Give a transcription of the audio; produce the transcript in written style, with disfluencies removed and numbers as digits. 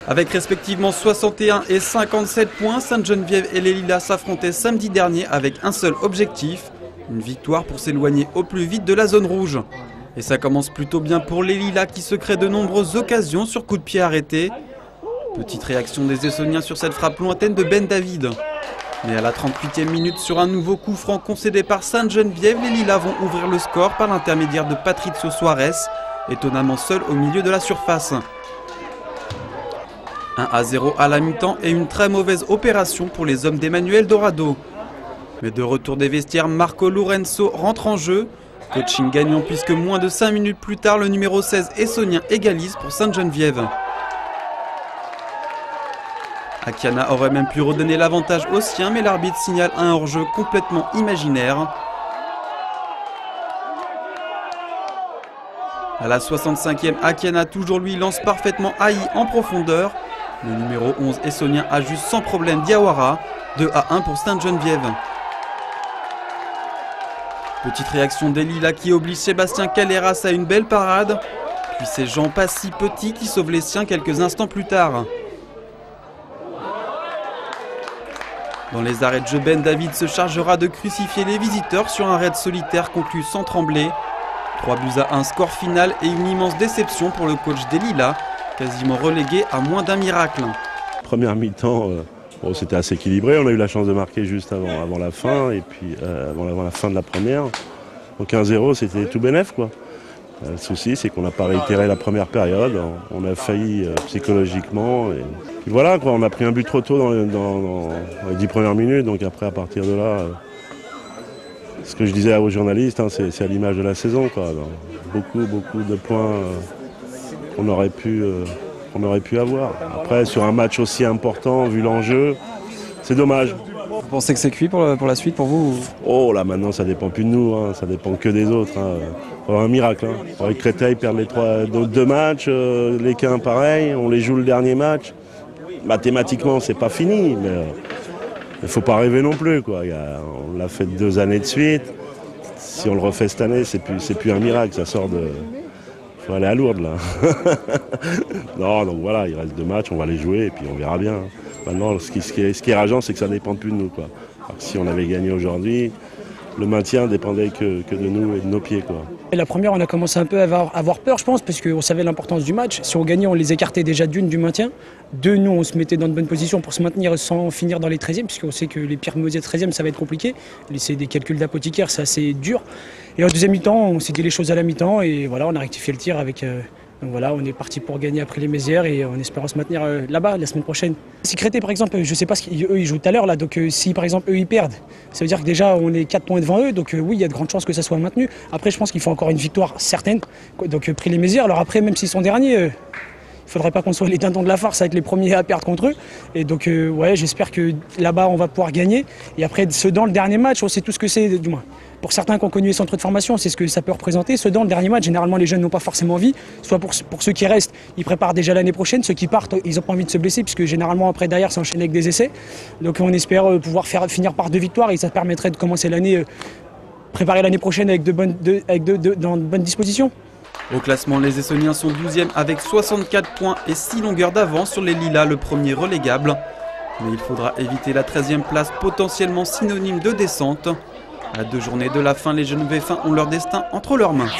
Avec respectivement 61 et 57 points, Sainte-Geneviève et les Lilas s'affrontaient samedi dernier avec un seul objectif, une victoire pour s'éloigner au plus vite de la zone rouge. Et ça commence plutôt bien pour les Lilas qui se créent de nombreuses occasions sur coup de pied arrêté. Petite réaction des Essonniens sur cette frappe lointaine de Ben David. Mais à la 38e minute, sur un nouveau coup franc concédé par Sainte-Geneviève, les Lilas vont ouvrir le score par l'intermédiaire de Patricio Suarez, étonnamment seul au milieu de la surface. 1-0 à la mi-temps et une très mauvaise opération pour les hommes d'Emmanuel Dorado. Mais de retour des vestiaires, Marco Lorenzo rentre en jeu. Coaching gagnant puisque moins de 5 minutes plus tard, le numéro 16 essonien égalise pour Sainte-Geneviève. Akiana aurait même pu redonner l'avantage aux siens, mais l'arbitre signale un hors-jeu complètement imaginaire. À la 65e, Akiana, toujours lui, lance parfaitement Aïe en profondeur. Le numéro 11 essonien ajuste sans problème Diawara. 2-1 pour Sainte-Geneviève. Petite réaction des Lilas qui oblige Sébastien Caleras à une belle parade. Puis c'est Jean Passy Petit qui sauve les siens quelques instants plus tard. Dans les arrêts de jeu, Ben David se chargera de crucifier les visiteurs sur un raid solitaire conclu sans trembler. 3-1, score final et une immense déception pour le coach des Lilas, quasiment relégué à moins d'un miracle. Première mi-temps, c'était assez équilibré. On a eu la chance de marquer juste avant la fin, et puis avant la fin de la première. Donc 1-0, c'était tout bénef, quoi. Le souci, c'est qu'on n'a pas réitéré la première période. On a failli psychologiquement. Et puis voilà, quoi, on a pris un but trop tôt dans les 10 premières minutes. Donc après, à partir de là, ce que je disais aux journalistes, c'est à l'image de la saison, quoi. Beaucoup de points qu'on aurait pu avoir. Après, sur un match aussi important, vu l'enjeu, c'est dommage. Vous pensez que c'est cuit pour la suite pour vous? Oh là, maintenant ça dépend plus de nous, hein. Ça dépend que des autres. Il y aura un miracle. Avec Créteil, perdre les deux matchs, les Quins pareil, on les joue le dernier match. Mathématiquement, c'est pas fini, mais il ne faut pas rêver non plus, quoi. On l'a fait 2 années de suite. Si on le refait cette année, c'est plus un miracle, ça sort de. Il faut aller à Lourdes là. Non, donc voilà, il reste 2 matchs, on va les jouer et puis on verra bien. Maintenant, ce qui est rageant, c'est que ça ne dépend plus de nous, quoi. Alors que si on avait gagné aujourd'hui, le maintien dépendait que de nous et de nos pieds, quoi. Et la première, on a commencé un peu à avoir peur, je pense, parce qu'on savait l'importance du match. Si on gagnait, on les écartait déjà d'une du maintien. 2, nous, on se mettait dans de bonnes positions pour se maintenir sans finir dans les 13e, puisqu'on sait que les pires mauvais 13e, ça va être compliqué. C'est des calculs d'apothicaire, c'est assez dur. Et en deuxième mi-temps, on s'est dit les choses à la mi-temps, et voilà, on a rectifié le tir avec... Donc voilà, on est parti pour gagner après les Mézières et en espérant se maintenir là-bas la semaine prochaine. Si Créteil, par exemple, je ne sais pas ce qu'eux ils jouent tout à l'heure là, donc si par exemple eux ils perdent, ça veut dire que déjà on est 4 points devant eux, donc oui, il y a de grandes chances que ça soit maintenu. Après, je pense qu'il faut encore une victoire certaine, donc pris les Mézières. Alors après, même s'ils sont derniers, il ne faudrait pas qu'on soit les dindons de la farce avec les premiers à perdre contre eux. Et donc ouais, j'espère que là-bas on va pouvoir gagner. Et après, ceux dans le dernier match, on sait tout ce que c'est, du moins. Pour certains qui ont connu les centres de formation, c'est ce que ça peut représenter. Ceux dans le dernier match, généralement les jeunes n'ont pas forcément envie. Soit pour ceux qui restent, ils préparent déjà l'année prochaine. Ceux qui partent, ils n'ont pas envie de se blesser, puisque généralement après derrière, ça enchaîne avec des essais. Donc on espère pouvoir finir par 2 victoires et ça permettrait de commencer l'année, préparer l'année prochaine avec dans de bonnes dispositions. Au classement, les Essonniens sont 12e avec 64 points et 6 longueurs d'avance sur les Lilas, le premier relégable. Mais il faudra éviter la 13e place, potentiellement synonyme de descente. À 2 journées de la fin, les Genevéfins ont leur destin entre leurs mains.